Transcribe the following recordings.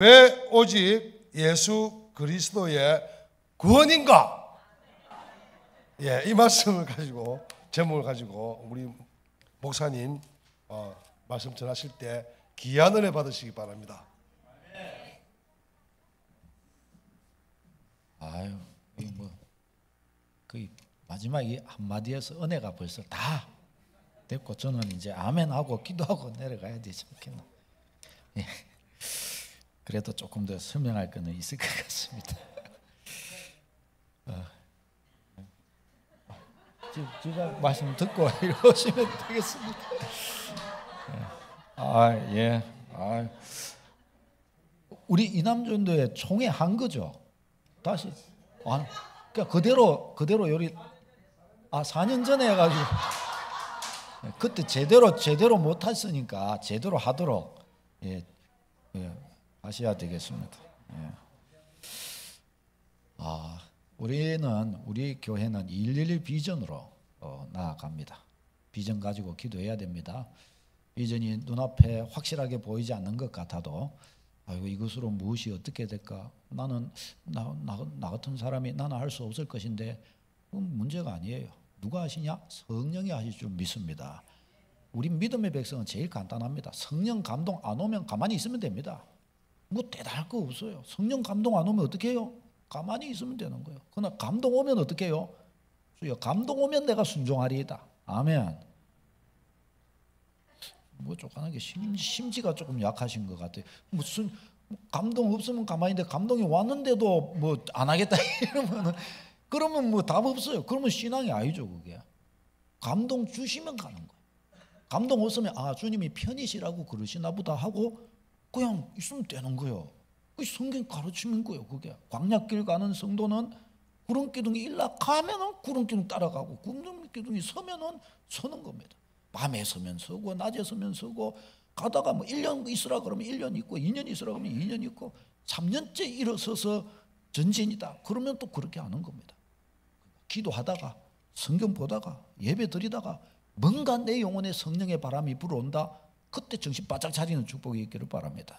왜 오직 예수 그리스도의 구원인가? 이 말씀을 가지고, 제목을 가지고 우리 목사님 말씀 전하실 때 귀한 은혜 받으시기 바랍니다. 아유, 그 마지막에 한마디에서 은혜가 벌써 다 됐고, 저는 이제 아멘하고 기도하고 내려가야 되지 않겠나. 예. 그래도 조금 더 설명할 거는 있을 것 같습니다. 제가 말씀 듣고 이러시면 되겠습니다. 우리 이남전도의 총회 한 거죠. 다시 그러니까 그대로 요리 4년 전에 해가지고 그때 제대로 못 했으니까 제대로 하도록 하셔야 되겠습니다. 우리 교회는 111 비전으로 나아갑니다. 비전 가지고 기도해야 됩니다. 비전이 눈앞에 확실하게 보이지 않는 것 같아도 이것으로 무엇이 어떻게 될까? 나는 나 같은 사람이 나는 할 수 없을 것인데, 그건 문제가 아니에요. 누가 하시냐? 성령이 하실 줄 믿습니다. 우리 믿음의 백성은 제일 간단합니다. 성령 감동 안 오면 가만히 있으면 됩니다. 뭐 대단할 거 없어요. 성령 감동 안 오면 어떻게 해요? 가만히 있으면 되는 거예요. 그러나 감동 오면 어떻게 해요? 주여 감동 오면 내가 순종하리이다. 아멘. 뭐 조금하게 심지가 조금 약하신 것 같아요. 무슨 감동 없으면 가만히 있는데 감동이 왔는데도 뭐 안 하겠다 이러면은, 그러면 뭐 답 없어요. 그러면 신앙이 아니죠. 그게 감동 주시면 가는 거예요. 감동 없으면 주님이 편이시라고 그러시나 보다 하고 그냥 있으면 되는 거예요. 성경 가르치는 거예요. 그게 광야길 가는 성도는 구름기둥이 일락하면은 구름기둥 따라가고, 구름기둥이 서면은 서는 겁니다. 밤에 서면 서고 낮에 서면 서고, 가다가 뭐 1년 있으라 그러면 1년 있고, 2년 있으라 그러면 2년 있고, 3년째 일어서서 전진이다 그러면 또 그렇게 하는 겁니다. 기도하다가 성경 보다가 예배 드리다가 뭔가 내 영혼에 성령의 바람이 불어온다. 그때 정신 바짝 차리는 축복이 있기를 바랍니다.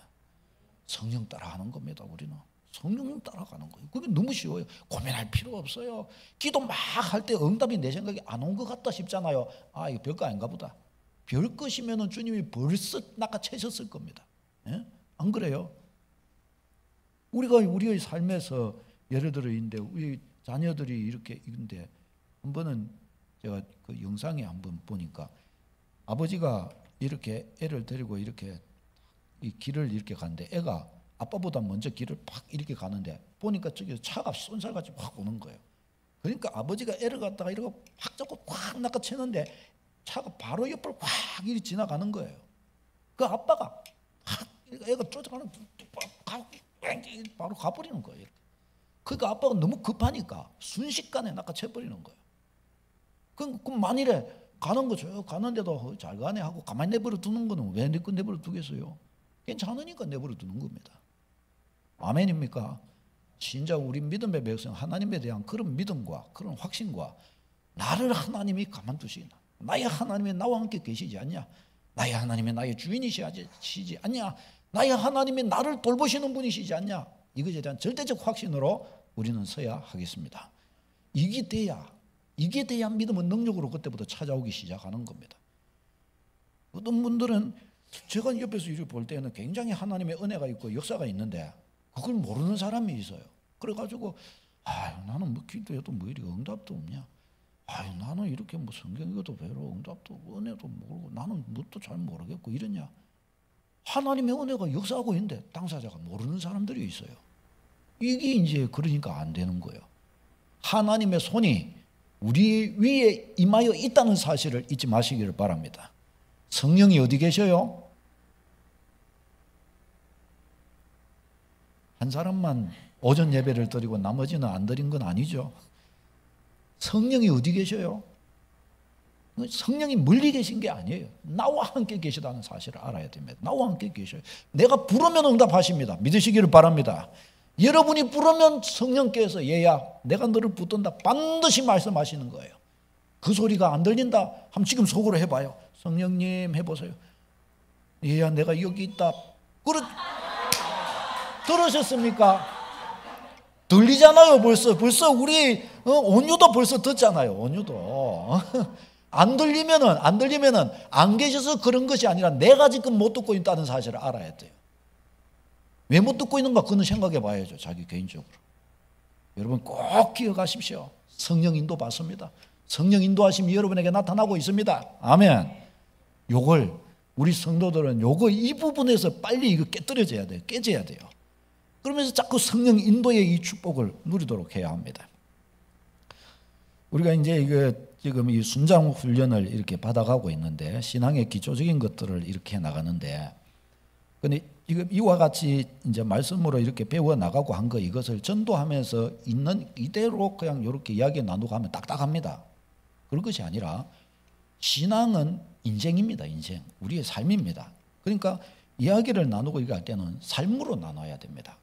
성령 따라가는 겁니다. 우리는 성령 따라가는 거예요. 그게 너무 쉬워요. 고민할 필요 없어요. 기도 막 할 때 응답이 내 생각에 안 온 것 같다 싶잖아요. 이거 별거 아닌가 보다. 별 것이면은 주님이 벌써 낚아채셨을 겁니다. 안 그래요? 우리가 우리의 삶에서 예를 들어 있는데, 우리 자녀들이 이렇게 있는데, 한 번은 제가 그 영상에 한번 보니까 아버지가 이렇게 애를 데리고 이렇게 이 길을 이렇게 가는데, 애가 아빠보다 먼저 길을 팍 이렇게 가는데 보니까 저기 차가 쏜살같이 확 오는 거예요. 그러니까 아버지가 애를 갖다가 이러고 확 잡고 확 낚아채는데 차가 바로 옆을 확 이렇게 지나가는 거예요. 그 아빠가 확 애가 쫓아가는 바로 가버리는 거예요. 그러니까 아빠가 너무 급하니까 순식간에 낚아채버리는 거예요. 그럼 만일에 가는 거죠. 가는데도 잘 가네 하고 가만히 내버려 두는 거는 왜 내버려 두겠어요? 괜찮으니까 내버려 두는 겁니다. 아멘입니까? 진짜 우리 믿음의 백성, 하나님에 대한 그런 믿음과 그런 확신과, 나를 하나님이 가만두시나, 나의 하나님이 나와 함께 계시지 않냐, 나의 하나님이 나의 주인이시지 않냐, 나의 하나님이 나를 돌보시는 분이시지 않냐, 이것에 대한 절대적 확신으로 우리는 서야 하겠습니다. 이게 돼야 믿음은 능력으로 그때부터 찾아오기 시작하는 겁니다. 어떤 분들은 제가 옆에서 이렇게 볼 때는 굉장히 하나님의 은혜가 있고 역사가 있는데 그걸 모르는 사람이 있어요. 그래가지고 나는 뭐 기도해도 뭐 이리 응답도 없냐, 나는 이렇게 뭐 성경 읽어도 별로 응답도 없고 은혜도 모르고 나는 뭣도 잘 모르겠고 이러냐. 하나님의 은혜가 역사하고 있는데 당사자가 모르는 사람들이 있어요. 이게 이제 그러니까 안 되는 거예요. 하나님의 손이 우리 위에 임하여 있다는 사실을 잊지 마시기를 바랍니다. 성령이 어디 계셔요? 한 사람만 오전 예배를 드리고 나머지는 안 드린 건 아니죠. 성령이 어디 계셔요? 성령이 멀리 계신 게 아니에요. 나와 함께 계시다는 사실을 알아야 됩니다. 나와 함께 계셔요. 내가 부르면 응답하십니다. 믿으시기를 바랍니다. 여러분이 부르면 성령께서 얘야 내가 너를 붙든다 반드시 말씀하시는 거예요. 그 소리가 안 들린다 하면 지금 속으로 해봐요. 성령님 해보세요. 얘야 내가 여기 있다. 들으셨습니까? 들리잖아요. 벌써 우리 온유도 벌써 듣잖아요. 온유도. 안 들리면은 안 계셔서 그런 것이 아니라 내가 지금 못 듣고 있다는 사실을 알아야 돼요. 왜 못 듣고 있는가? 그거는 생각해 봐야죠. 자기 개인적으로. 여러분 꼭 기억하십시오. 성령 인도 받습니다. 성령 인도하심이 여러분에게 나타나고 있습니다. 아멘. 요걸 우리 성도들은 이 부분에서 빨리 이거 깨뜨려져야 돼요. 깨져야 돼요. 그러면서 자꾸 성령 인도의 이 축복을 누리도록 해야 합니다. 우리가 이제 지금 이 순장 훈련을 이렇게 받아가고 있는데 신앙의 기초적인 것들을 이렇게 나가는데, 근데 이와 같이 이제 말씀으로 이렇게 배워 나가고 한 거 이것을 전도하면서 있는 이대로 그냥 이렇게 이야기 나누고 하면 딱딱합니다. 그런 것이 아니라 신앙은 인생입니다. 인생. 우리의 삶입니다. 그러니까 이야기를 나누고 이거 할 때는 삶으로 나눠야 됩니다.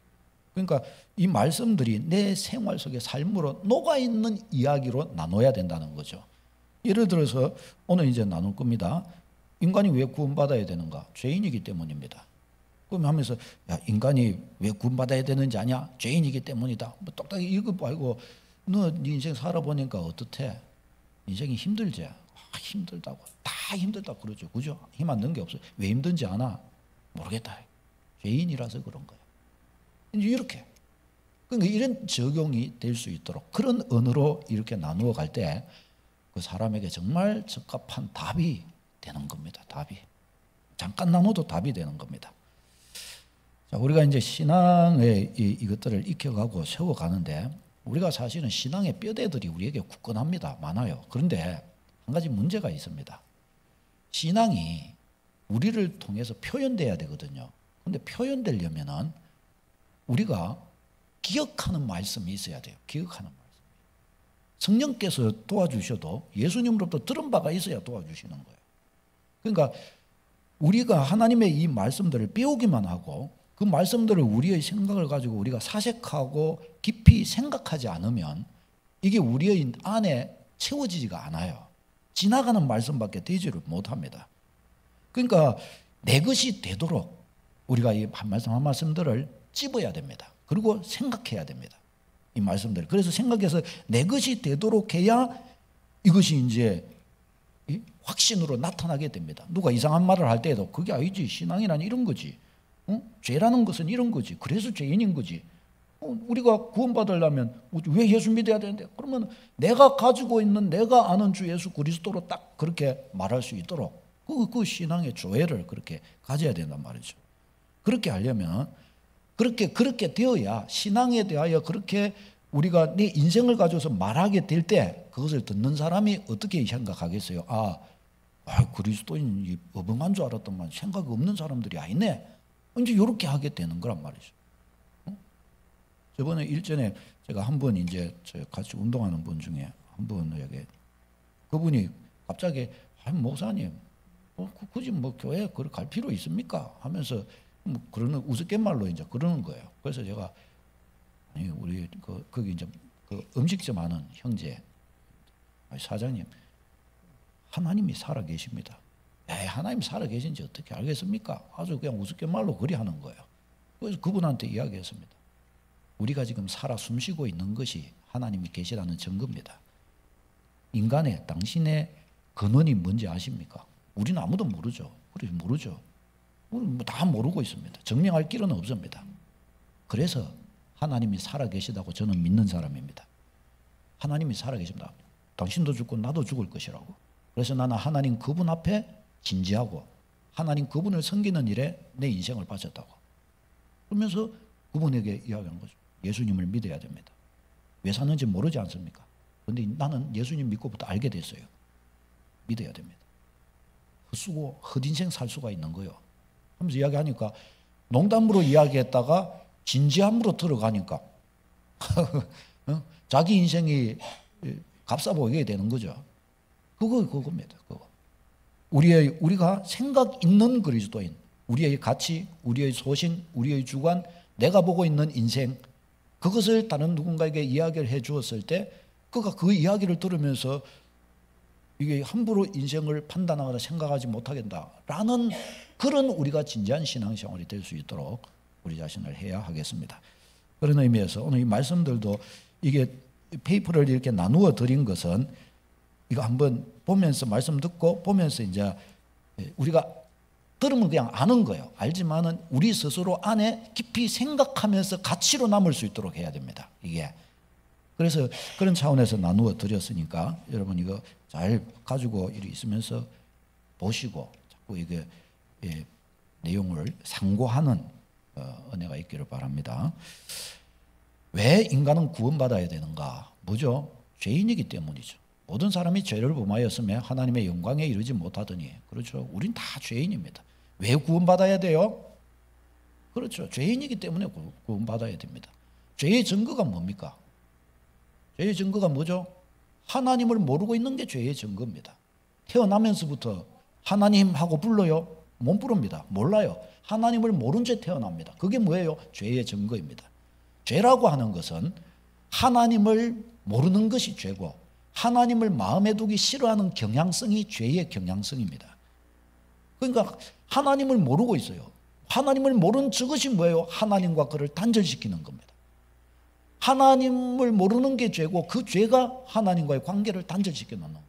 그러니까 이 말씀들이 내 생활 속의 삶으로 녹아있는 이야기로 나눠야 된다는 거죠. 예를 들어서 오늘 이제 나눌 겁니다. 인간이 왜 구원받아야 되는가? 죄인이기 때문입니다. 그럼 하면서 야, 인간이 왜 구원받아야 되는지 아냐? 죄인이기 때문이다. 뭐 똑딱히 이거 말고 너 네 인생 살아보니까 어떻대? 인생이 힘들지? 힘들다고. 다 힘들다 그러죠. 그죠? 힘 안 드는 게 없어요. 왜 힘든지 아나? 모르겠다. 죄인이라서 그런 거야. 이제 이렇게. 그러니까 이런 적용이 될 수 있도록 그런 언어로 이렇게 나누어 갈 때 그 사람에게 정말 적합한 답이 되는 겁니다. 답이. 잠깐 나눠도 답이 되는 겁니다. 자, 우리가 이제 신앙의 이것들을 익혀가고 세워가는데 우리가 사실은 신앙의 뼈대들이 우리에게 굳건합니다. 많아요. 그런데 한 가지 문제가 있습니다. 신앙이 우리를 통해서 표현돼야 되거든요. 그런데 표현되려면은 우리가 기억하는 말씀이 있어야 돼요. 기억하는 말씀. 성령께서 도와주셔도 예수님으로부터 들은 바가 있어야 도와주시는 거예요. 그러니까 우리가 하나님의 이 말씀들을 배우기만 하고 그 말씀들을 우리의 생각을 가지고 우리가 사색하고 깊이 생각하지 않으면 이게 우리의 안에 채워지지가 않아요. 지나가는 말씀밖에 되지를 못합니다. 그러니까 내 것이 되도록 우리가 이 한 말씀 한 말씀들을 찝어야 됩니다. 그리고 생각해야 됩니다. 이 말씀들. 그래서 생각해서 내 것이 되도록 해야 이것이 이제 확신으로 나타나게 됩니다. 누가 이상한 말을 할 때에도 그게 아니지. 신앙이란 이런 거지. 죄라는 것은 이런 거지. 그래서 죄인인 거지. 우리가 구원받으려면 왜 예수 믿어야 되는데? 그러면 내가 가지고 있는 내가 아는 주 예수 그리스도로 딱 그렇게 말할 수 있도록 그 신앙의 조회를 그렇게 가져야 된단 말이죠. 그렇게 하려면 그렇게 되어야 신앙에 대하여 그렇게 우리가 내 인생을 가져서 말하게 될 때 그것을 듣는 사람이 어떻게 생각하겠어요? 그리스도인이 어벙한 줄 알았더만 생각이 없는 사람들이 아니네. 이제 이렇게 하게 되는 거란 말이죠. 저번에 일전에 제가 한 번 이제 같이 운동하는 분 중에 한 분에게 그분이 갑자기 목사님 굳이 교회 갈 필요 있습니까? 하면서 그러는 우스갯말로 이제 그러는 거예요. 그래서 제가 아니 우리 거기 이제 그 음식점 하는 형제 사장님 하나님이 살아 계십니다. 하나님이 살아 계신지 어떻게 알겠습니까? 아주 그냥 우스갯말로 그리 하는 거예요. 그래서 그분한테 이야기했습니다. 우리가 지금 살아 숨쉬고 있는 것이 하나님이 계시다는 증거입니다. 인간의 당신의 근원이 뭔지 아십니까? 우리는 아무도 모르죠. 그래 모르죠. 우리는 다 모르고 있습니다. 증명할 길은 없습니다. 그래서 하나님이 살아 계시다고 저는 믿는 사람입니다. 하나님이 살아 계십니다. 당신도 죽고 나도 죽을 것이라고. 그래서 나는 하나님 그분 앞에 진지하고 하나님 그분을 섬기는 일에 내 인생을 바쳤다고. 그러면서 그분에게 이야기하는 거죠. 예수님을 믿어야 됩니다. 왜 사는지 모르지 않습니까? 그런데 나는 예수님 믿고부터 알게 됐어요. 믿어야 됩니다. 헛수고 헛인생 살 수가 있는 거예요. 하면서 이야기하니까 농담으로 이야기했다가 진지함으로 들어가니까 자기 인생이 값싸 보이게 되는 거죠. 그겁니다. 그거. 우리가 생각 있는 그리스도인, 우리의 가치, 우리의 소신, 우리의 주관, 내가 보고 있는 인생, 그것을 다른 누군가에게 이야기를 해 주었을 때 그가 그 이야기를 들으면서 이게 함부로 인생을 판단하거나 생각하지 못하겠다라는 그런 우리가 진지한 신앙생활이 될 수 있도록 우리 자신을 해야 하겠습니다. 그런 의미에서 오늘 이 말씀들도 이게 페이퍼를 이렇게 나누어 드린 것은 이거 한번 보면서 말씀 듣고 보면서 이제 우리가 들으면 그냥 아는 거예요. 알지만은 우리 스스로 안에 깊이 생각하면서 가치로 남을 수 있도록 해야 됩니다. 이게. 그래서 그런 차원에서 나누어 드렸으니까 여러분 이거 잘 가지고 이리 있으면서 보시고 자꾸 이게 내용을 상고하는 은혜가 있기를 바랍니다. 왜 인간은 구원받아야 되는가? 뭐죠? 죄인이기 때문이죠. 모든 사람이 죄를 범하였으며 하나님의 영광에 이르지 못하더니, 그렇죠? 우린 다 죄인입니다. 왜 구원받아야 돼요? 그렇죠. 죄인이기 때문에 구원받아야 됩니다. 죄의 증거가 뭡니까? 죄의 증거가 뭐죠? 하나님을 모르고 있는 게 죄의 증거입니다. 태어나면서부터 하나님하고 불러요? 못 부릅니다. 몰라요. 하나님을 모른 채 태어납니다. 그게 뭐예요? 죄의 증거입니다. 죄라고 하는 것은 하나님을 모르는 것이 죄고 하나님을 마음에 두기 싫어하는 경향성이 죄의 경향성입니다. 그러니까 하나님을 모르고 있어요. 하나님을 모르는 저것이 뭐예요? 하나님과 그를 단절시키는 겁니다. 하나님을 모르는 게 죄고 그 죄가 하나님과의 관계를 단절시켜 놓는 거예요.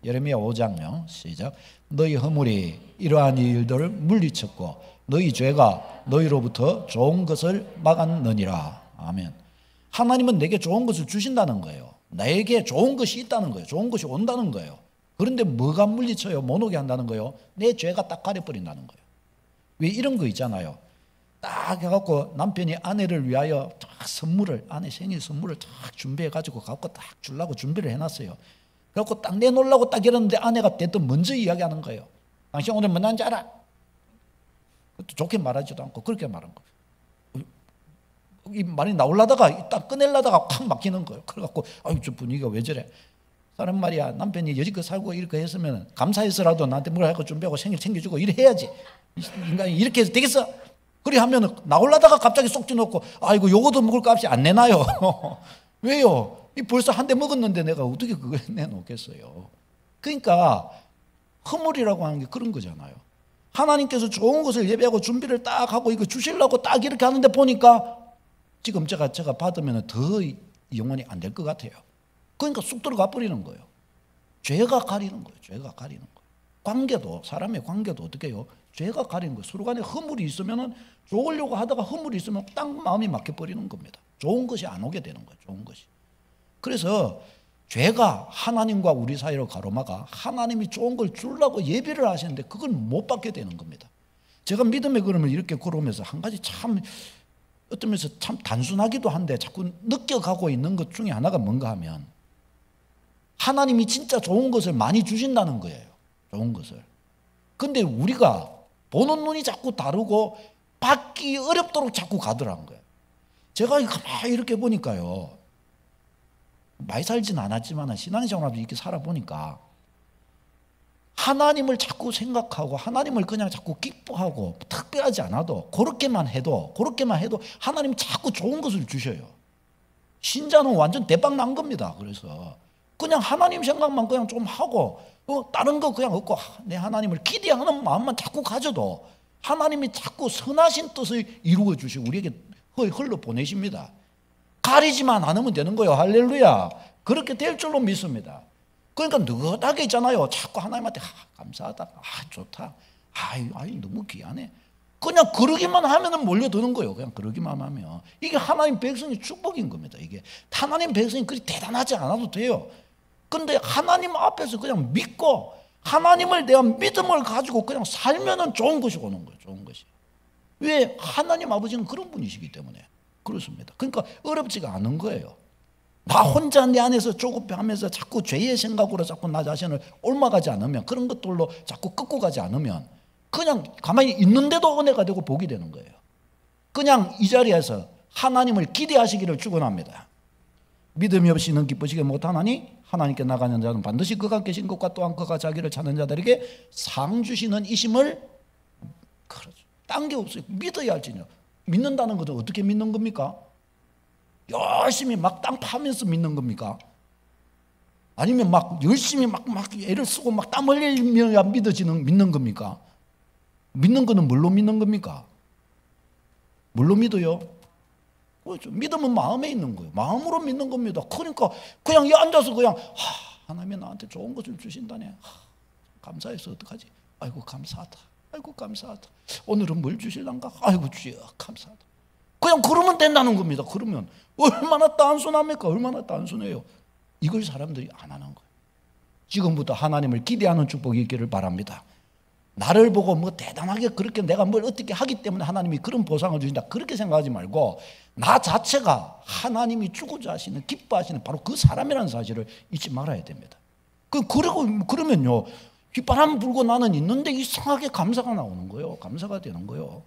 예레미야 5장요. 시작. 너희 허물이 이러한 일들을 물리쳤고 너희 죄가 너희로부터 좋은 것을 막았느니라. 아멘. 하나님은 내게 좋은 것을 주신다는 거예요. 나에게 좋은 것이 있다는 거예요. 좋은 것이 온다는 거예요. 그런데 뭐가 물리쳐요? 못 오게 한다는 거예요. 내 죄가 딱 가려버린다는 거예요. 왜 이런 거 있잖아요. 딱 해갖고 남편이 아내를 위하여 딱 선물을, 아내 생일 선물을 딱 준비해가지고 갖고 딱 주려고 준비를 해놨어요. 그래갖고 딱 내놓으려고 딱 이러는데 아내가 대뜸 먼저 이야기하는 거예요. 당신 오늘 뭐 난지 알아? 좋게 말하지도 않고 그렇게 말한 거예요. 이 말이 나오려다가 딱 꺼내려다가 확 막히는 거예요. 그래갖고 아유 저 분위기가 왜 저래? 사람 말이야 남편이 여지껏 살고 이렇게 했으면 감사해서라도 나한테 뭘 하고 준비하고 생일 챙겨주고 이래 해야지. 인간이 이렇게 해서 되겠어? 그래 하면 나오려다가 갑자기 쏙 쥐놓고 아이고 요거도 먹을 값이 안 내나요? 왜요? 이 벌써 한 대 먹었는데 내가 어떻게 그걸 내놓겠어요? 그러니까 허물이라고 하는 게 그런 거잖아요. 하나님께서 좋은 것을 예배하고 준비를 딱 하고 이거 주시려고 딱 이렇게 하는데 보니까 지금 제가 받으면 더 영원히 안 될 것 같아요. 그러니까 쑥 들어가 버리는 거예요. 죄가 가리는 거예요. 죄가 가리는 거예요. 관계도, 사람의 관계도 어떻게 해요? 죄가 가리는 거예요. 서로 간에 허물이 있으면 좋으려고 하다가 허물이 있으면 딱 마음이 막혀버리는 겁니다. 좋은 것이 안 오게 되는 거예요. 좋은 것이. 그래서 죄가 하나님과 우리 사이로 가로막아 하나님이 좋은 걸 주려고 예비를 하시는데 그걸 못 받게 되는 겁니다. 제가 믿음의 걸음을 이렇게 걸으면서 한 가지 참 어떤 면에서 참 단순하기도 한데 자꾸 느껴가고 있는 것 중에 하나가 뭔가 하면 하나님이 진짜 좋은 것을 많이 주신다는 거예요. 좋은 것을. 근데 우리가 보는 눈이 자꾸 다르고 받기 어렵도록 자꾸 가더라는 거예요. 제가 가만히 이렇게 보니까요. 많이 살진 않았지만 신앙생활도 이렇게 살아보니까 하나님을 자꾸 생각하고 하나님을 그냥 자꾸 기뻐하고 특별하지 않아도 그렇게만 해도 하나님 자꾸 좋은 것을 주셔요. 신자는 완전 대박 난 겁니다. 그래서 그냥 하나님 생각만 그냥 좀 하고 다른 거 그냥 없고 내 하나님을 기대하는 마음만 자꾸 가져도 하나님이 자꾸 선하신 뜻을 이루어 주시고 우리에게 흘러 보내십니다. 가리지만 않으면 되는 거예요. 할렐루야. 그렇게 될 줄로 믿습니다. 그러니까 느긋하게 있잖아요. 자꾸 하나님한테 감사하다. 좋다. 너무 귀하네. 그냥 그러기만 하면 몰려드는 거예요. 그냥 그러기만 하면. 이게 하나님 백성의 축복인 겁니다. 이게 하나님 백성이 그리 대단하지 않아도 돼요. 근데 하나님 앞에서 그냥 믿고 하나님을 대한 믿음을 가지고 그냥 살면은 좋은 것이 오는 거예요. 좋은 것이. 왜? 하나님 아버지는 그런 분이시기 때문에 그렇습니다. 그러니까 어렵지가 않은 거예요. 나 혼자 내 안에서 조급해하면서 자꾸 죄의 생각으로 자꾸 나 자신을 옮아가지 않으면 그런 것들로 자꾸 끄고 가지 않으면 그냥 가만히 있는데도 은혜가 되고 복이 되는 거예요. 그냥 이 자리에서 하나님을 기대하시기를 축원합니다. 믿음이 없이는 기쁘시게 못하나니 하나님께 나가는 자는 반드시 그가 계신 것과 또한 그가 자기를 찾는 자들에게 상 주시는 이심을 그렇죠. 딴 게 없어요. 믿어야 할지요. 믿는다는 것은 어떻게 믿는 겁니까? 열심히 막 땅 파면서 믿는 겁니까? 아니면 막 열심히 막 애를 쓰고 막 땀 흘리면야 믿는 겁니까? 믿는 거는 뭘로 믿는 겁니까? 뭘로 믿어요? 그렇죠. 믿음은 마음에 있는 거예요. 마음으로 믿는 겁니다. 그러니까 그냥 이 앉아서 그냥 하나님이 나한테 좋은 것을 주신다네. 감사해서 어떡하지? 아이고 감사하다. 아이고 감사하다. 오늘은 뭘 주실란가? 아이고 주여 감사하다. 그냥 그러면 된다는 겁니다. 그러면 얼마나 단순합니까? 얼마나 단순해요. 이걸 사람들이 안 하는 거예요. 지금부터 하나님을 기대하는 축복이 있기를 바랍니다. 나를 보고 뭐 대단하게 그렇게 내가 뭘 어떻게 하기 때문에 하나님이 그런 보상을 주신다 그렇게 생각하지 말고 나 자체가 하나님이 주고자 하시는 기뻐하시는 바로 그 사람이라는 사실을 잊지 말아야 됩니다. 그러면요 휘바람 불고 나는 있는데 이상하게 감사가 나오는 거예요. 감사가 되는 거예요.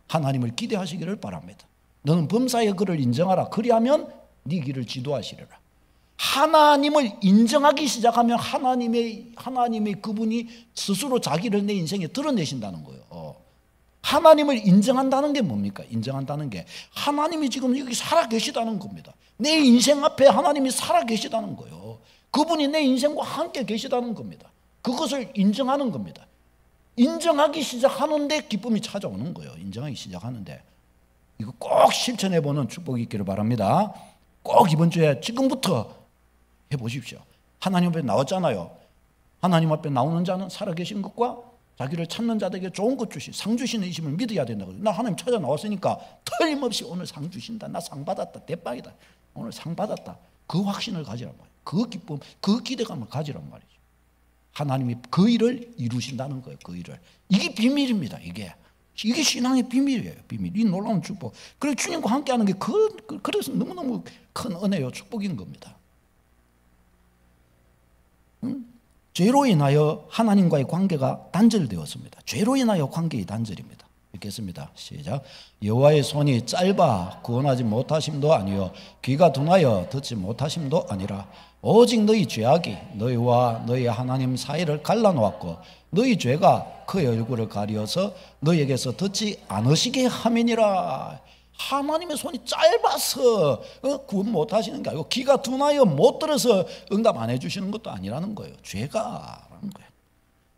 하나님을 기대하시기를 바랍니다. 너는 범사의 그를 인정하라. 그리하면 네 길을 지도하시리라. 하나님을 인정하기 시작하면 하나님의 그분이 스스로 자기를 내 인생에 드러내신다는 거예요. 하나님을 인정한다는 게 뭡니까? 인정한다는 게 하나님이 지금 여기 살아 계시다는 겁니다. 내 인생 앞에 하나님이 살아 계시다는 거예요. 그분이 내 인생과 함께 계시다는 겁니다. 그것을 인정하는 겁니다. 인정하기 시작하는데 기쁨이 찾아오는 거예요. 인정하기 시작하는데 이거 꼭 실천해보는 축복이 있기를 바랍니다. 꼭 이번 주에 지금부터 해보십시오. 하나님 앞에 나왔잖아요. 하나님 앞에 나오는 자는 살아계신 것과 자기를 찾는 자들에게 좋은 것 주신 상 주시는 이심을 믿어야 된다고. 나 하나님 찾아 나왔으니까 틀림없이 오늘 상 주신다. 나 상 받았다. 대박이다. 오늘 상 받았다. 그 확신을 가지란 말이에요. 그 기쁨, 그 기대감을 가지란 말이죠. 하나님이 그 일을 이루신다는 거예요. 그 일을. 이게 비밀입니다. 이게 신앙의 비밀이에요. 비밀. 이 놀라운 축복. 그래서 주님과 함께하는 게 그래서 너무너무 큰 은혜요. 축복인 겁니다. 죄로 인하여 하나님과의 관계가 단절되었습니다. 죄로 인하여 관계의 단절입니다. 읽겠습니다. 시작. 여호와의 손이 짧아 구원하지 못하심도 아니요 귀가 둔하여 듣지 못하심도 아니라 오직 너희 죄악이 너희와 너희 하나님 사이를 갈라놓았고 너희 죄가 그의 얼굴을 가리어서 너희에게서 듣지 않으시게 함이니라. 하나님의 손이 짧아서 구원 못하시는 게 아니고 귀가 둔하여 못 들어서 응답 안 해주시는 것도 아니라는 거예요. 죄가라는 거예요.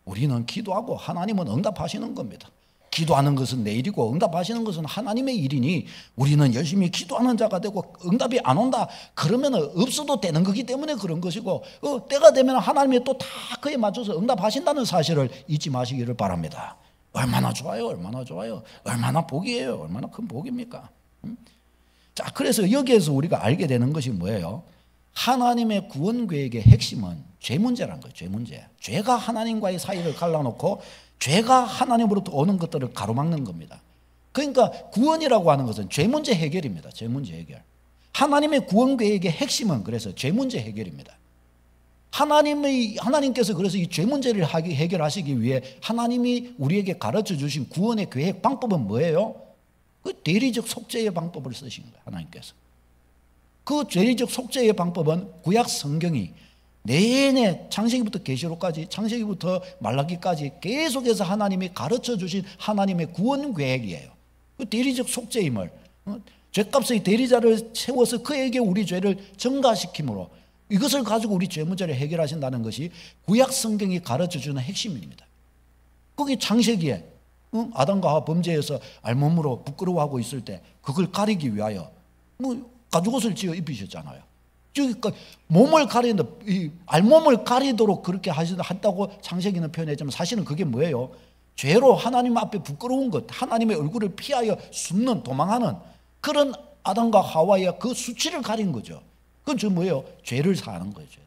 우리는 기도하고 하나님은 응답하시는 겁니다. 기도하는 것은 내 일이고 응답하시는 것은 하나님의 일이니 우리는 열심히 기도하는 자가 되고 응답이 안 온다 그러면 없어도 되는 거기 때문에 그런 것이고 때가 되면 하나님이 또 다 그에 맞춰서 응답하신다는 사실을 잊지 마시기를 바랍니다. 얼마나 좋아요. 얼마나 좋아요. 얼마나 복이에요. 얼마나 큰 복입니까? 자, 그래서 여기에서 우리가 알게 되는 것이 뭐예요? 하나님의 구원 계획의 핵심은 죄 문제라는 거예요. 죄 문제. 죄가 하나님과의 사이를 갈라놓고 죄가 하나님으로부터 오는 것들을 가로막는 겁니다. 그러니까 구원이라고 하는 것은 죄 문제 해결입니다. 죄 문제 해결. 하나님의 구원 계획의 핵심은 그래서 죄 문제 해결입니다. 하나님께서 그래서 이 죄 문제를 해결하시기 위해 하나님이 우리에게 가르쳐 주신 구원의 계획 방법은 뭐예요? 그 대리적 속죄의 방법을 쓰신 거예요. 하나님께서. 그 대리적 속죄의 방법은 구약 성경이 내내 창세기부터 계시록까지 창세기부터 말라기까지 계속해서 하나님이 가르쳐 주신 하나님의 구원 계획이에요. 그 대리적 속죄임을 죄값의 대리자를 세워서 그에게 우리 죄를 전가시킴으로 이것을 가지고 우리 죄 문제를 해결하신다는 것이 구약 성경이 가르쳐주는 핵심입니다. 거기 창세기에 아담과 하와 범죄에서 알몸으로 부끄러워하고 있을 때 그걸 가리기 위하여 가죽옷을 지어 입히셨잖아요. 그러니까 몸을 가리는데 알몸을 가리도록 그렇게 한다고 창세기는 표현했지만 사실은 그게 뭐예요? 죄로 하나님 앞에 부끄러운 것, 하나님의 얼굴을 피하여 숨는 도망하는 그런 아담과 하와의 그 수치를 가린 거죠. 그건 저 뭐예요? 죄를 사하는 거예요. 죄를.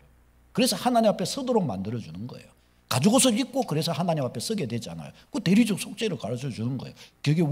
그래서 하나님 앞에 서도록 만들어주는 거예요. 가죽옷을 입고 그래서 하나님 앞에 서게 되잖아요. 그 대리적 속죄를 가르쳐 주는 거예요. 그게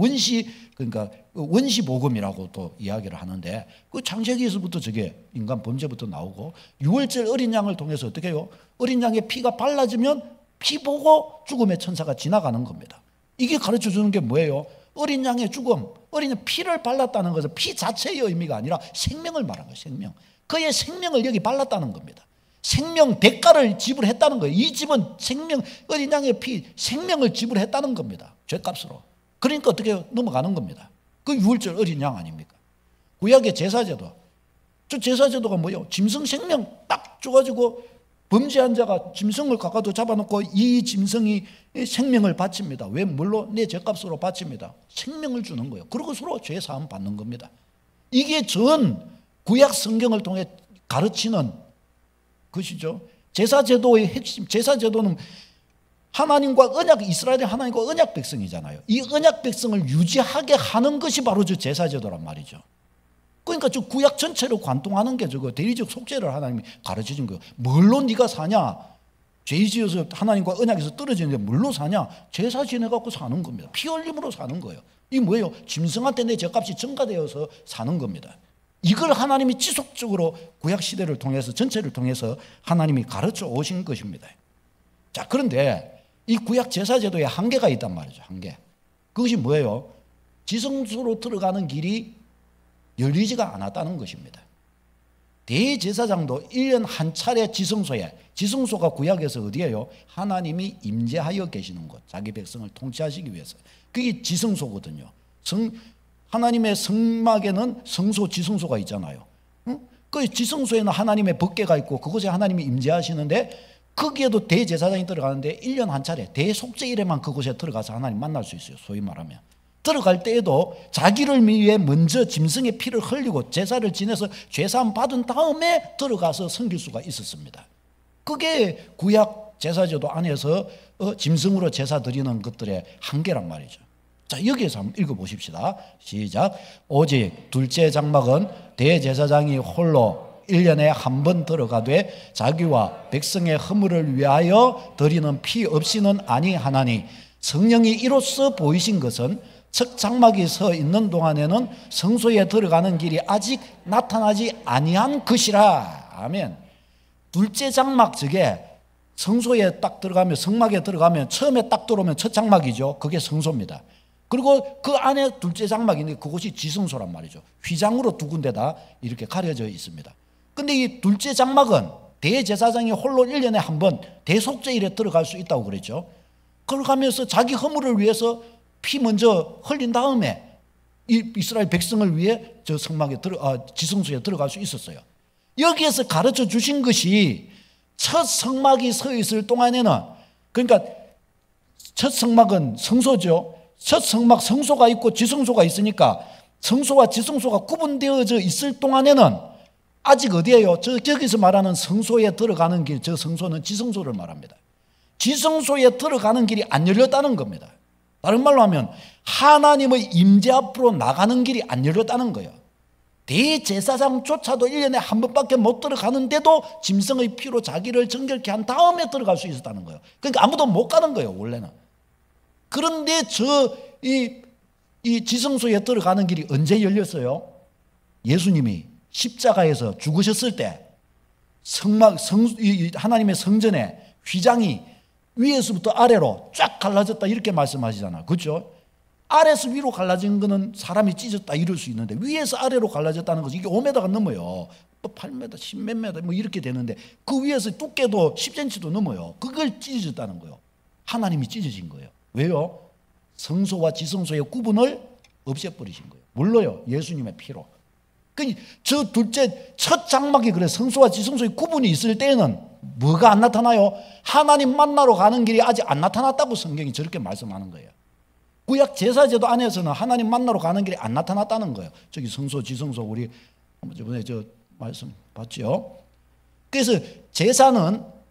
그러니까 원시 복음이라고 또 이야기를 하는데 그 창세기에서부터 저게 인간 범죄부터 나오고 유월절 어린 양을 통해서 어떻게 해요? 어린 양의 피가 발라지면 피 보고 죽음의 천사가 지나가는 겁니다. 이게 가르쳐 주는 게 뭐예요? 어린 양의 죽음, 어린 양 피를 발랐다는 것은 피 자체의 의미가 아니라 생명을 말하는 거예요. 생명. 그의 생명을 여기 발랐다는 겁니다. 생명 대가를 지불했다는 거예요. 이 집은 생명, 어린 양의 피, 생명을 지불했다는 겁니다. 죄값으로. 그러니까 어떻게 넘어가는 겁니다. 그 유월절 어린 양 아닙니까? 구약의 제사제도. 저 제사제도가 뭐예요? 짐승 생명 딱 줘가지고 범죄한 자가 짐승을 갖가도 잡아놓고 이 짐승이 생명을 바칩니다. 왜? 물론 내 죗값으로 바칩니다. 생명을 주는 거예요. 그리고 서로 죄사함 받는 겁니다. 이게 전 구약 성경을 통해 가르치는 것이죠. 제사제도의 핵심, 제사제도는 하나님과 언약, 이스라엘의 하나님과 언약 백성이잖아요. 이 언약 백성을 유지하게 하는 것이 바로 저 제사제도란 말이죠. 그러니까 저 구약 전체를 관통하는 게 저거 대리적 속죄를 하나님이 가르쳐준 거예요. 뭘로 네가 사냐? 죄 지어서 하나님과 언약에서 떨어지는데 뭘로 사냐? 제사 지내갖고 사는 겁니다. 피 흘림으로 사는 거예요. 이게 뭐예요? 짐승한테 내 죗값이 증가되어서 사는 겁니다. 이걸 하나님이 지속적으로 구약 시대를 통해서 전체를 통해서 하나님이 가르쳐 오신 것입니다. 자, 그런데 이 구약 제사제도에 한계가 있단 말이죠. 한계. 그것이 뭐예요? 지성소로 들어가는 길이 열리지가 않았다는 것입니다. 대제사장도 1년 한 차례 지성소가 구약에서 어디예요? 하나님이 임재하여 계시는 곳, 자기 백성을 통치하시기 위해서. 그게 지성소거든요. 하나님의 성막에는 성소, 지성소가 있잖아요. 그 지성소에는 하나님의 법궤가 있고 그곳에 하나님이 임재하시는데 거기에도 대제사장이 들어가는데 1년 한 차례 대속죄일에만 그곳에 들어가서 하나님 만날 수 있어요. 소위 말하면. 들어갈 때에도 자기를 위해 먼저 짐승의 피를 흘리고 제사를 지내서 죄사함 받은 다음에 들어가서 섬길 수가 있었습니다. 그게 구약 제사제도 안에서 짐승으로 제사 드리는 것들의 한계란 말이죠. 자, 여기에서 한번 읽어보십시다. 시작. 오직 둘째 장막은 대제사장이 홀로 1년에 한 번 들어가되 자기와 백성의 허물을 위하여 드리는 피 없이는 아니하나니 성령이 이로써 보이신 것은 첫 장막이 서 있는 동안에는 성소에 들어가는 길이 아직 나타나지 아니한 것이라. 아멘. 둘째 장막, 저게 성소에 딱 들어가면, 성막에 들어가면 처음에 딱 들어오면 첫 장막이죠. 그게 성소입니다. 그리고 그 안에 둘째 장막이 있는데 그곳이 지성소란 말이죠. 휘장으로 두 군데다 이렇게 가려져 있습니다. 근데 이 둘째 장막은 대제사장이 홀로 1년에 한 번 대속죄일에 들어갈 수 있다고 그랬죠. 그러가면서 자기 허물을 위해서 피 먼저 흘린 다음에 이스라엘 백성을 위해 저 지성소에 들어갈 수 있었어요. 여기에서 가르쳐 주신 것이 첫 성막이 서 있을 동안에는, 그러니까 첫 성막은 성소죠. 첫 성막, 성소가 있고 지성소가 있으니까 성소와 지성소가 구분되어져 있을 동안에는 아직 어디예요? 저기서 말하는 성소에 들어가는 길, 저 성소는 지성소를 말합니다. 지성소에 들어가는 길이 안 열렸다는 겁니다. 다른 말로 하면 하나님의 임재 앞으로 나가는 길이 안 열렸다는 거예요. 대제사장조차도 1년에 한 번밖에 못 들어가는데도 짐승의 피로 자기를 정결케 한 다음에 들어갈 수 있었다는 거예요. 그러니까 아무도 못 가는 거예요, 원래는. 그런데 이 지성소에 들어가는 길이 언제 열렸어요? 예수님이 십자가에서 죽으셨을 때 하나님의 성전에 휘장이 위에서부터 아래로 쫙 갈라졌다 이렇게 말씀하시잖아요. 그렇죠? 아래에서 위로 갈라진 거는 사람이 찢었다 이럴 수 있는데 위에서 아래로 갈라졌다는 것이 이게 5m가 넘어요. 8m, 10몇 m 뭐 이렇게 되는데 그 위에서 두께도 10cm도 넘어요. 그걸 찢어졌다는 거예요. 하나님이 찢어진 거예요. 왜요? 성소와 지성소의 구분을 없애버리신 거예요. 물론요, 예수님의 피로. 저 둘째 첫 장막이 그래 성소와 지성소의 구분이 있을 때에는 뭐가 안 나타나요? 하나님 만나러 가는 길이 아직 안 나타났다고 성경이 저렇게 말씀하는 거예요. 구약 제사제도 안에서는 하나님 만나러 가는 길이 안 나타났다는 거예요. 저기 성소, 지성소 우리 저번에 저 말씀 봤죠? 그래서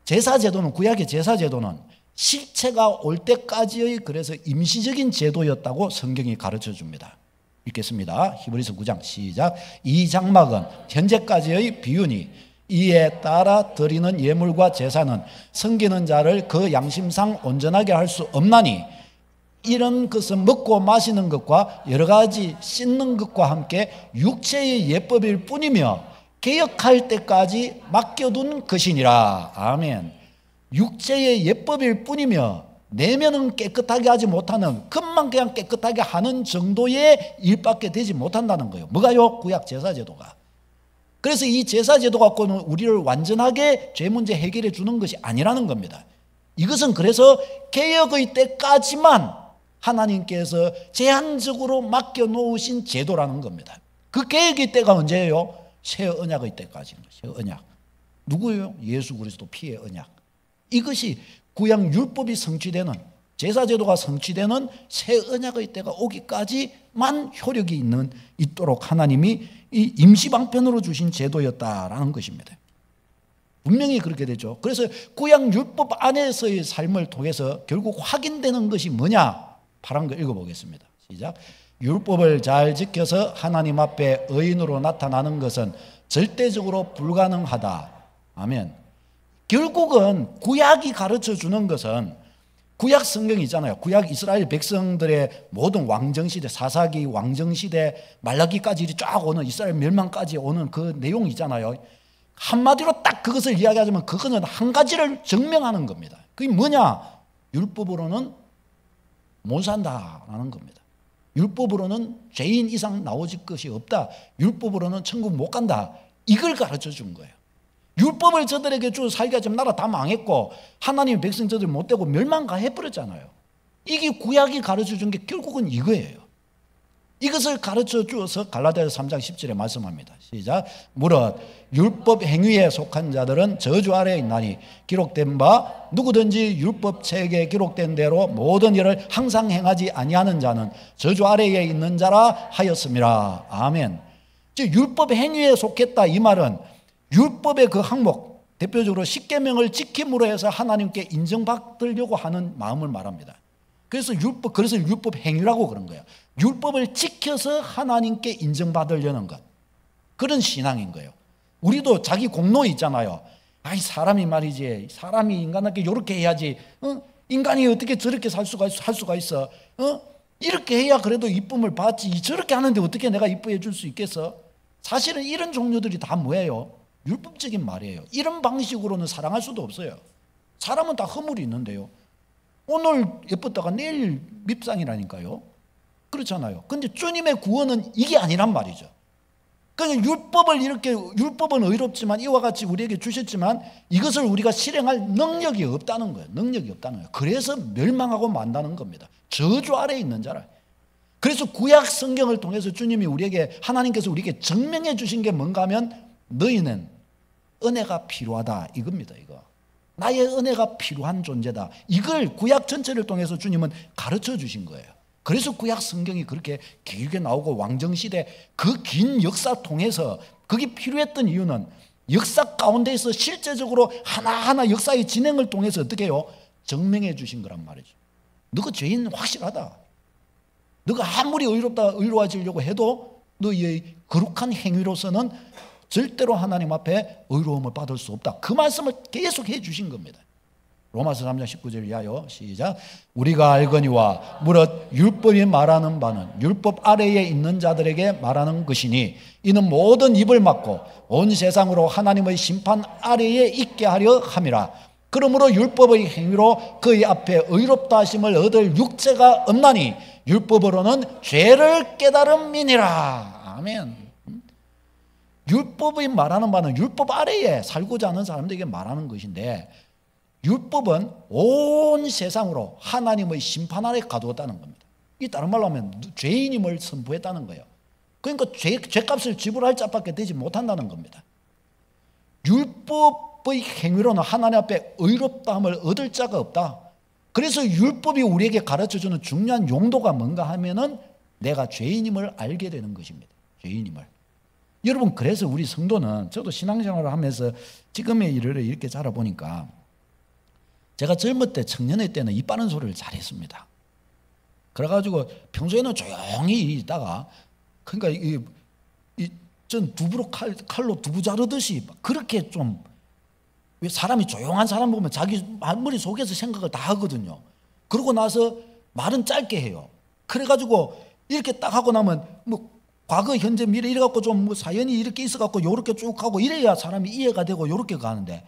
제사제도는 구약의 제사제도는 실체가 올 때까지의 그래서 임시적인 제도였다고 성경이 가르쳐 줍니다. 읽겠습니다. 히브리서 9장 시작. 이 장막은 현재까지의 비유니 이에 따라 드리는 예물과 제사는 섬기는 자를 그 양심상 온전하게 할 수 없나니 이런 것은 먹고 마시는 것과 여러 가지 씻는 것과 함께 육체의 예법일 뿐이며 개혁할 때까지 맡겨둔 것이니라. 아멘. 육체의 예법일 뿐이며 내면은 깨끗하게 하지 못하는, 겉만 그냥 깨끗하게 하는 정도의 일밖에 되지 못한다는 거예요. 뭐가요? 구약 제사제도가. 그래서 이 제사제도 갖고는 우리를 완전하게 죄 문제 해결해 주는 것이 아니라는 겁니다. 이것은 그래서 개혁의 때까지만 하나님께서 제한적으로 맡겨놓으신 제도라는 겁니다. 그 개혁의 때가 언제예요? 새 언약의 때까지인 거예요. 새 언약. 누구예요? 예수 그리스도 피의 언약. 이것이 구약 율법이 성취되는, 제사제도가 성취되는 새 언약의 때가 오기까지만 효력이 있도록 하나님이 이 임시방편으로 주신 제도였다라는 것입니다. 분명히 그렇게 되죠. 그래서 구약 율법 안에서의 삶을 통해서 결국 확인되는 것이 뭐냐? 파란 거 읽어보겠습니다. 시작. 율법을 잘 지켜서 하나님 앞에 의인으로 나타나는 것은 절대적으로 불가능하다. 아멘. 결국은 구약이 가르쳐 주는 것은, 구약 성경이 있잖아요. 구약 이스라엘 백성들의 모든 왕정시대, 사사기 왕정시대 말라기까지 쫙 오는, 이스라엘 멸망까지 오는 그 내용이 있잖아요. 한마디로 딱 그것을 이야기하자면 그거는 한 가지를 증명하는 겁니다. 그게 뭐냐? 율법으로는 못 산다라는 겁니다. 율법으로는 죄인 이상 나오질 것이 없다. 율법으로는 천국 못 간다. 이걸 가르쳐 준 거예요. 율법을 저들에게 주어 살게 하자면 나라 다 망했고 하나님의 백성 저들 못되고 멸망가 해버렸잖아요. 이게 구약이 가르쳐 준 게 결국은 이거예요. 이것을 가르쳐 주어서 갈라디아서 3장 10절에 말씀합니다. 시작. 무릇 율법 행위에 속한 자들은 저주 아래에 있나니 기록된 바 누구든지 율법 책에 기록된 대로 모든 일을 항상 행하지 아니하는 자는 저주 아래에 있는 자라 하였음이라. 아멘. 즉 율법 행위에 속했다 이 말은 율법의 그 항목, 대표적으로 십계명을 지킴으로 해서 하나님께 인정받으려고 하는 마음을 말합니다. 그래서 율법 행위라고 그런 거예요. 율법을 지켜서 하나님께 인정받으려는 것, 그런 신앙인 거예요. 우리도 자기 공로 있잖아요. 아이 사람이 말이지, 사람이 인간한테 이렇게 해야지, 인간이 어떻게 저렇게 살 수가 있어? 이렇게 해야 그래도 이쁨을 받지, 저렇게 하는데 어떻게 내가 이쁘게 줄 수 있겠어? 사실은 이런 종류들이 다 뭐예요? 율법적인 말이에요. 이런 방식으로는 사랑할 수도 없어요. 사람은 다 허물이 있는데요. 오늘 예뻤다가 내일 밉상이라니까요. 그렇잖아요. 근데 주님의 구원은 이게 아니란 말이죠. 그러니까 율법은 의롭지만 이와 같이 우리에게 주셨지만 이것을 우리가 실행할 능력이 없다는 거예요. 능력이 없다는 거예요. 그래서 멸망하고 만다는 겁니다. 저주 아래에 있는 자라. 그래서 구약 성경을 통해서 주님이 하나님께서 우리에게 증명해 주신 게 뭔가 하면 너희는 은혜가 필요하다 이겁니다. 이거. 나의 은혜가 필요한 존재다. 이걸 구약 전체를 통해서 주님은 가르쳐 주신 거예요. 그래서 구약 성경이 그렇게 길게 나오고 왕정시대 그 긴 역사 통해서 그게 필요했던 이유는 역사 가운데에서 실제적으로 하나하나 역사의 진행을 통해서 어떻게 해요? 증명해 주신 거란 말이죠. 너가 죄인 확실하다. 너가 아무리 의로워지려고 해도 너의 거룩한 행위로서는 절대로 하나님 앞에 의로움을 받을 수 없다. 그 말씀을 계속 해 주신 겁니다. 로마서 3장 19절 이하여 시작. 우리가 알거니와 무릇 율법이 말하는 바는 율법 아래에 있는 자들에게 말하는 것이니 이는 모든 입을 막고 온 세상으로 하나님의 심판 아래에 있게 하려 함이라. 그러므로 율법의 행위로 그의 앞에 의롭다 하심을 얻을 육체가 없나니 율법으로는 죄를 깨달음이니라. 아멘. 율법이 말하는 바는 율법 아래에 살고자 하는 사람들에게 말하는 것인데 율법은 온 세상으로 하나님의 심판 아래 가두었다는 겁니다. 이 다른 말로 하면 죄인임을 선포했다는 거예요. 그러니까 죄값을 지불할 자밖에 되지 못한다는 겁니다. 율법의 행위로는 하나님 앞에 의롭다함을 얻을 자가 없다. 그래서 율법이 우리에게 가르쳐주는 중요한 용도가 뭔가 하면은 내가 죄인임을 알게 되는 것입니다. 죄인임을. 여러분 그래서 우리 성도는 저도 신앙생활을 하면서 지금의 일을 이렇게 자라보니까 제가 젊을 때 청년의 때는 입 바른 소리를 잘했습니다. 그래가지고 평소에는 조용히 있다가 그러니까 전 두부로 칼로 두부 자르듯이 그렇게 좀 왜 사람이 조용한 사람 보면 자기 머릿속에서 생각을 다 하거든요. 그러고 나서 말은 짧게 해요. 그래가지고 이렇게 딱 하고 나면 뭐 과거, 현재, 미래 이래갖고 좀 뭐 사연이 이렇게 있어갖고 요렇게 쭉 하고 이래야 사람이 이해가 되고 요렇게 가는데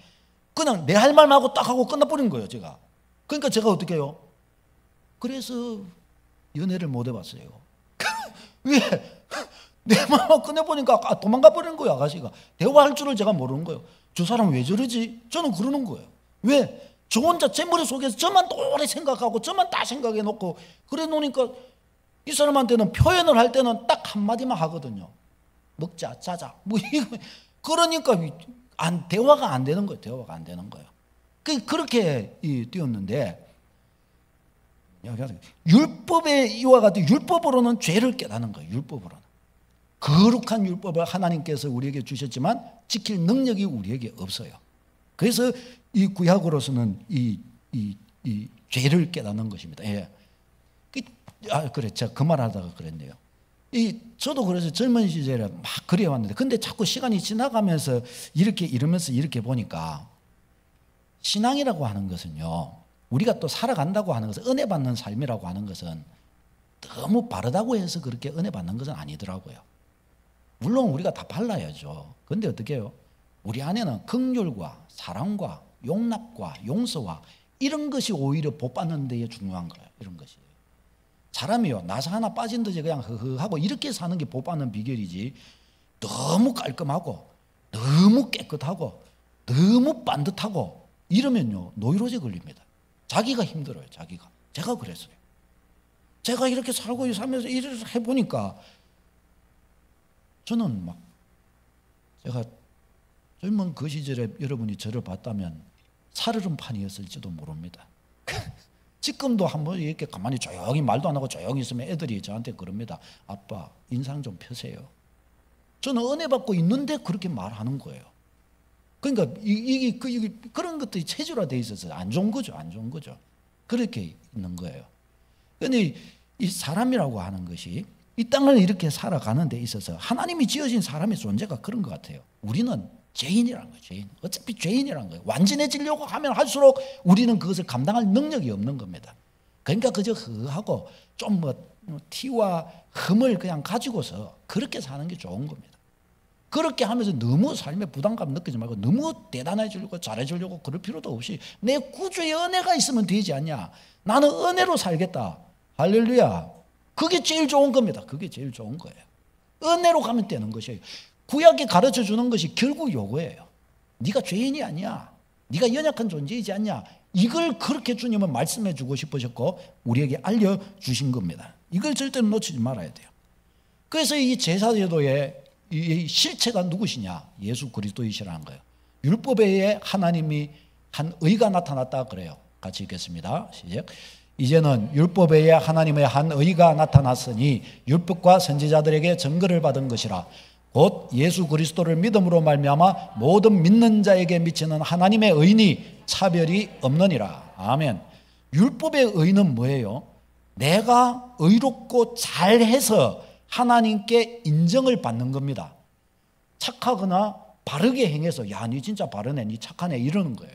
그냥 내 할 말만 하고 딱 하고 끝나버린 거예요, 제가. 그러니까 제가 어떻게 해요? 그래서 연애를 못 해봤어요. 왜? 내 말만 끝내보니까 도망가 버리는 거예요, 아가씨가. 대화할 줄을 제가 모르는 거예요. 저 사람 왜 저러지? 저는 그러는 거예요. 왜? 저 혼자 제 머릿속에서 저만 오래 생각하고 저만 다 생각해 놓고 그래 놓으니까 이 사람한테는 표현을 할 때는 딱 한마디만 하거든요. 먹자, 자자. 뭐 이거. 그러니까 대화가 안 되는 거예요. 대화가 안 되는 거예요. 그렇게 띄었는데 율법의 이와 같은 율법으로는 죄를 깨닫는 거예요. 율법으로는 거룩한 율법을 하나님께서 우리에게 주셨지만 지킬 능력이 우리에게 없어요. 그래서 이 구약으로서는 이 죄를 깨닫는 것입니다. 예. 그래, 제가 그 말하다가 그랬네요. 저도 그래서 젊은 시절에 막 그래왔는데, 근데 자꾸 시간이 지나가면서 이러면서 이렇게 보니까 신앙이라고 하는 것은요, 우리가 또 살아간다고 하는 것은, 은혜 받는 삶이라고 하는 것은 너무 바르다고 해서 그렇게 은혜 받는 것은 아니더라고요. 물론 우리가 다 발라야죠. 근데 어떻게 해요? 우리 안에는 긍휼과 사랑과 용납과 용서와 이런 것이 오히려 복 받는 데에 중요한 거예요. 이런 것이. 사람이요, 나사 하나 빠진 듯이 그냥 허허하고 이렇게 사는 게 복 받는 비결이지, 너무 깔끔하고 너무 깨끗하고 너무 반듯하고 이러면요, 노이로제 걸립니다. 자기가 힘들어요. 제가 그랬어요. 제가 이렇게 살면서 일을 해보니까 저는 막, 제가 젊은 그 시절에 여러분이 저를 봤다면 살얼음판이었을지도 모릅니다. 지금도 한번 이렇게 가만히 조용히 말도 안 하고 조용히 있으면 애들이 저한테 그럽니다. 아빠, 인상 좀 펴세요. 저는 은혜 받고 있는데 그렇게 말하는 거예요. 그러니까 그런 것들이 체질화되어 있어서 안 좋은 거죠. 안 좋은 거죠. 그렇게 있는 거예요. 그런데 이 사람이라고 하는 것이 이 땅을 이렇게 살아가는 데 있어서 하나님이 지어진 사람의 존재가 그런 것 같아요. 우리는 죄인이라는 거예요. 죄인. 어차피 죄인이라는 거예요. 완전해지려고 하면 할수록 우리는 그것을 감당할 능력이 없는 겁니다. 그러니까 그저 허하고 좀 티와 흠을 그냥 가지고서 그렇게 사는 게 좋은 겁니다. 그렇게 하면서 너무 삶에 부담감 느끼지 말고 너무 대단해지려고 잘해주려고 그럴 필요도 없이 내 구주의 은혜가 있으면 되지 않냐. 나는 은혜로 살겠다. 할렐루야. 그게 제일 좋은 겁니다. 그게 제일 좋은 거예요. 은혜로 가면 되는 것이에요. 구약이 가르쳐 주는 것이 결국 요거예요. 네가 죄인이 아니야. 네가 연약한 존재이지 않냐. 이걸 그렇게 주님은 말씀해 주고 싶으셨고 우리에게 알려주신 겁니다. 이걸 절대로 놓치지 말아야 돼요. 그래서 이 제사제도의 이 실체가 누구시냐? 예수 그리스도이시라는 거예요. 율법 외에 하나님이 한 의가 나타났다 그래요. 같이 읽겠습니다. 시작. 이제는 율법 외에 하나님의 한 의가 나타났으니 율법과 선지자들에게 증거를 받은 것이라. 곧 예수 그리스도를 믿음으로 말미암아 모든 믿는 자에게 미치는 하나님의 의니 차별이 없느니라. 아멘. 율법의 의는 뭐예요? 내가 의롭고 잘해서 하나님께 인정을 받는 겁니다. 착하거나 바르게 행해서 야, 니 진짜 바르네, 니 착하네 이러는 거예요.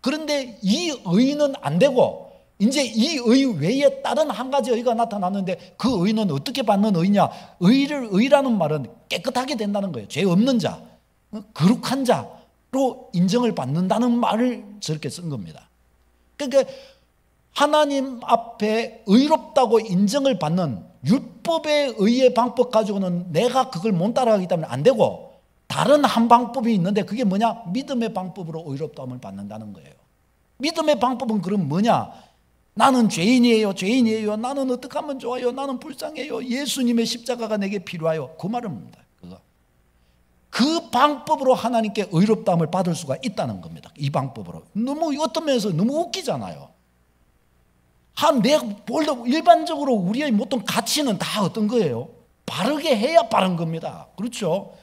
그런데 이 의는 안 되고 이제 이 의 외에 다른 한 가지 의가 나타났는데 그 의는 어떻게 받는 의냐? 의라는 말은 깨끗하게 된다는 거예요. 죄 없는 자, 거룩한 자로 인정을 받는다는 말을 저렇게 쓴 겁니다. 그러니까 하나님 앞에 의롭다고 인정을 받는 율법의 의의 방법 가지고는 내가 그걸 못 따라가기 때문에 안 되고 다른 한 방법이 있는데 그게 뭐냐? 믿음의 방법으로 의롭다함을 받는다는 거예요. 믿음의 방법은 그럼 뭐냐? 나는 죄인이에요. 나는 어떻게 하면 좋아요. 나는 불쌍해요. 예수님의 십자가가 내게 필요해요. 그 말입니다. 그 방법으로 하나님께 의롭다함을 받을 수가 있다는 겁니다. 이 방법으로. 너무 어떤 면에서 너무 웃기잖아요. 일반적으로 우리의 모든 가치는 다 어떤 거예요? 바르게 해야 바른 겁니다. 그렇죠?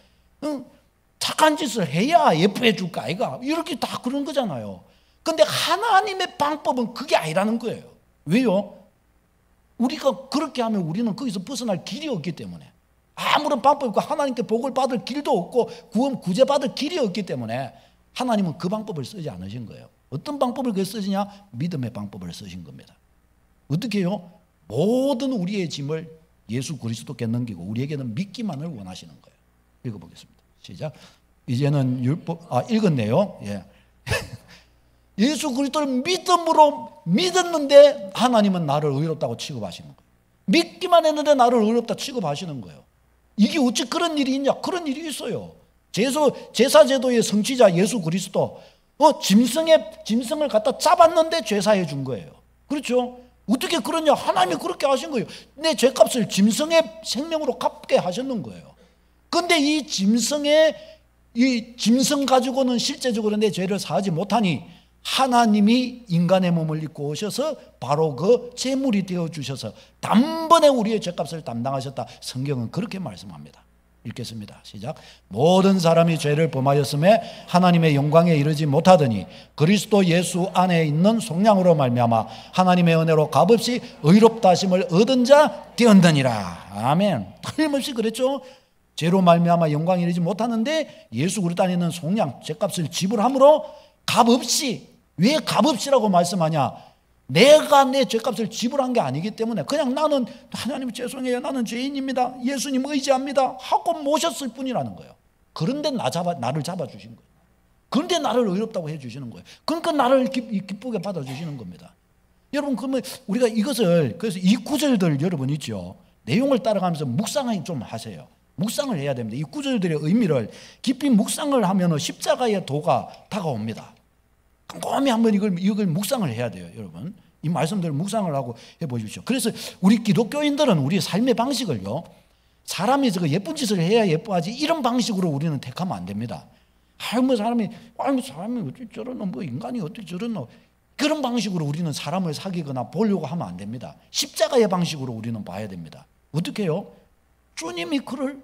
착한 짓을 해야 예뻐해 줄까 아이가? 이렇게 다 그런 거잖아요. 근데 하나님의 방법은 그게 아니라는 거예요. 왜요? 우리가 그렇게 하면 우리는 거기서 벗어날 길이 없기 때문에, 아무런 방법이 없고 하나님께 복을 받을 길도 없고 구제 받을 길이 없기 때문에 하나님은 그 방법을 쓰지 않으신 거예요. 어떤 방법을 쓰시냐? 믿음의 방법을 쓰신 겁니다. 어떻게 해요? 모든 우리의 짐을 예수 그리스도께 넘기고 우리에게는 믿기만을 원하시는 거예요. 읽어보겠습니다. 시작. 이제는 읽었네요. 예. 예수 그리스도를 믿음으로 믿었는데 하나님은 나를 의롭다고 취급하시는 거예요. 믿기만 했는데 나를 의롭다 취급하시는 거예요. 이게 어찌 그런 일이 있냐? 그런 일이 있어요. 제사제도의 성취자 예수 그리스도 짐승을 갖다 잡았는데 제사해 준 거예요. 그렇죠? 어떻게 그러냐? 하나님이 그렇게 하신 거예요. 내 죄값을 짐승의 생명으로 갚게 하셨는 거예요. 그런데 이 짐승의 이 짐승 가지고는 실제적으로 내 죄를 사하지 못하니 하나님이 인간의 몸을 입고 오셔서 바로 그 제물이 되어 주셔서 단번에 우리의 죄값을 담당하셨다. 성경은 그렇게 말씀합니다. 읽겠습니다. 시작. 모든 사람이 죄를 범하였음에 하나님의 영광에 이르지 못하더니 그리스도 예수 안에 있는 속량으로 말미암아 하나님의 은혜로 값없이 의롭다 하심을 얻은 자 되었느니라. 아멘. 틀림없이 그랬죠. 죄로 말미암아 영광에 이르지 못하는데 예수 그리스도 안에 있는 속량, 죄값을 지불함으로 값없이. 왜 값없이라고 말씀하냐? 내가 내 죄값을 지불한 게 아니기 때문에 그냥 나는 하나님 죄송해요, 나는 죄인입니다, 예수님 의지합니다 하고 모셨을 뿐이라는 거예요. 그런데 나를 잡아주신 거예요. 그런데 나를 의롭다고 해주시는 거예요. 그러니까 나를 기쁘게 받아주시는 겁니다. 여러분, 그러면 우리가 이것을, 그래서 이 구절들 여러분 있죠, 내용을 따라가면서 묵상을 좀 하세요. 묵상을 해야 됩니다. 이 구절들의 의미를 깊이 묵상을 하면 십자가의 도가 다가옵니다. 꼼꼼히 한번 이걸 묵상을 해야 돼요, 여러분. 이 말씀들을 묵상을 하고 해보십시오. 그래서 우리 기독교인들은 우리의 삶의 방식을요, 사람이 저거 예쁜 짓을 해야 예뻐하지 이런 방식으로 우리는 택하면 안 됩니다. 사람이 어떻게 저러노, 뭐 인간이 어떻게 저러노, 그런 방식으로 우리는 사람을 사귀거나 보려고 하면 안 됩니다. 십자가의 방식으로 우리는 봐야 됩니다. 어떻게 해요? 주님이 그를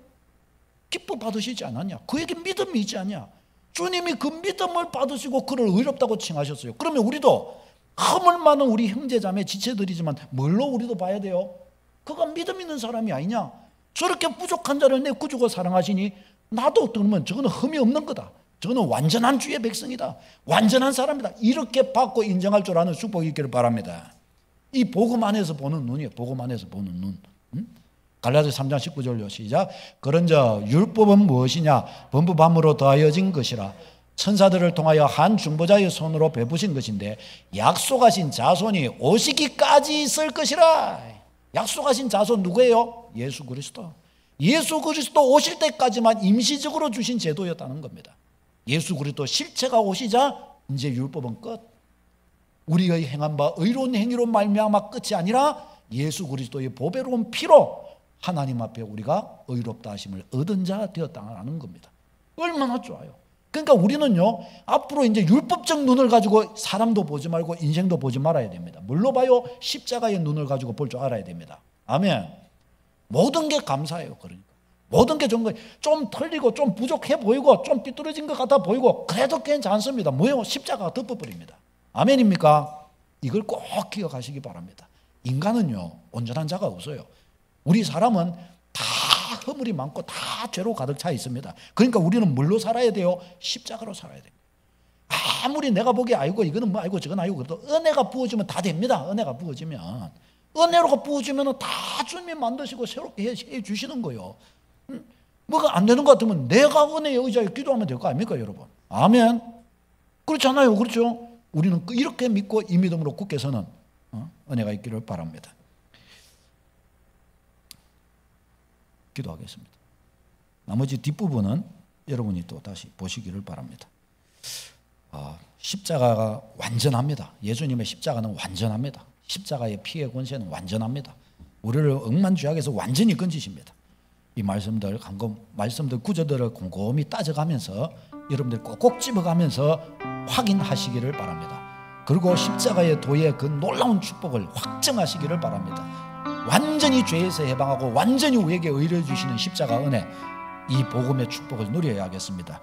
기뻐 받으시지 않았냐? 그에게 믿음이 있지 않냐? 주님이 그 믿음을 받으시고 그를 의롭다고 칭하셨어요. 그러면 우리도 허물 많은 우리 형제자매 지체들이지만 뭘로 우리도 봐야 돼요? 그가 믿음 있는 사람이 아니냐? 저렇게 부족한 자를 내 구주고 사랑하시니 나도 그러면 저거는 흠이 없는 거다, 저거는 완전한 주의 백성이다, 완전한 사람이다, 이렇게 받고 인정할 줄 아는 축복이 있기를 바랍니다. 이 복음 안에서 보는 눈이에요. 복음 안에서 보는 눈. 갈라디아서 3장 19절로 시작. 그런즉 율법은 무엇이냐? 범법함으로 더하여진 것이라. 천사들을 통하여 한 중보자의 손으로 베푸신 것인데 약속하신 자손이 오시기까지 있을 것이라. 약속하신 자손 누구예요? 예수 그리스도. 예수 그리스도 오실 때까지만 임시적으로 주신 제도였다는 겁니다. 예수 그리스도 실체가 오시자 이제 율법은 끝. 우리의 행한 바 의로운 행위로 말미암아 끝이 아니라 예수 그리스도의 보배로운 피로 하나님 앞에 우리가 의롭다 하심을 얻은 자 되었다는 겁니다. 얼마나 좋아요. 그러니까 우리는요, 앞으로 이제 율법적 눈을 가지고 사람도 보지 말고 인생도 보지 말아야 됩니다. 뭘로 봐요? 십자가의 눈을 가지고 볼 줄 알아야 됩니다. 아멘. 모든 게 감사해요. 그러니까 모든 게 좋은 거예요. 좀 틀리고 좀 부족해 보이고 좀 삐뚤어진 것 같아 보이고 그래도 괜찮습니다. 뭐예요? 십자가가 덮어버립니다. 아멘입니까? 이걸 꼭 기억하시기 바랍니다. 인간은요, 온전한 자가 없어요. 우리 사람은 다 허물이 많고 다 죄로 가득 차 있습니다. 그러니까 우리는 뭘로 살아야 돼요? 십자가로 살아야 돼요. 아무리 내가 보기에 아이고 이거는 뭐 아이고 저건 아이고 그래도 은혜가 부어지면 다 됩니다. 은혜가 부어지면, 은혜로 부어지면 다 주님이 만드시고 새롭게 해 주시는 거예요. 뭐가 안 되는 것 같으면 내가 은혜의 의자에 기도하면 될 거 아닙니까, 여러분? 아멘. 그렇잖아요. 그렇죠? 우리는 이렇게 믿고 이 믿음으로 굳게 서는 은혜가 있기를 바랍니다. 기도하겠습니다. 나머지 뒷부분은 여러분이 또 다시 보시기를 바랍니다. 십자가가 완전합니다. 예수님의 십자가는 완전합니다. 십자가의 피의 권세는 완전합니다. 우리를 억만죄악에서 완전히 건지십니다. 이 말씀들 구절들을 곰곰이 따져가면서 여러분들 꼭꼭 집어가면서 확인하시기를 바랍니다. 그리고 십자가의 도의 그 놀라운 축복을 확증하시기를 바랍니다. 완전히 죄에서 해방하고 완전히 우리에게 의뢰해 주시는 십자가 은혜, 이 복음의 축복을 누려야 하겠습니다.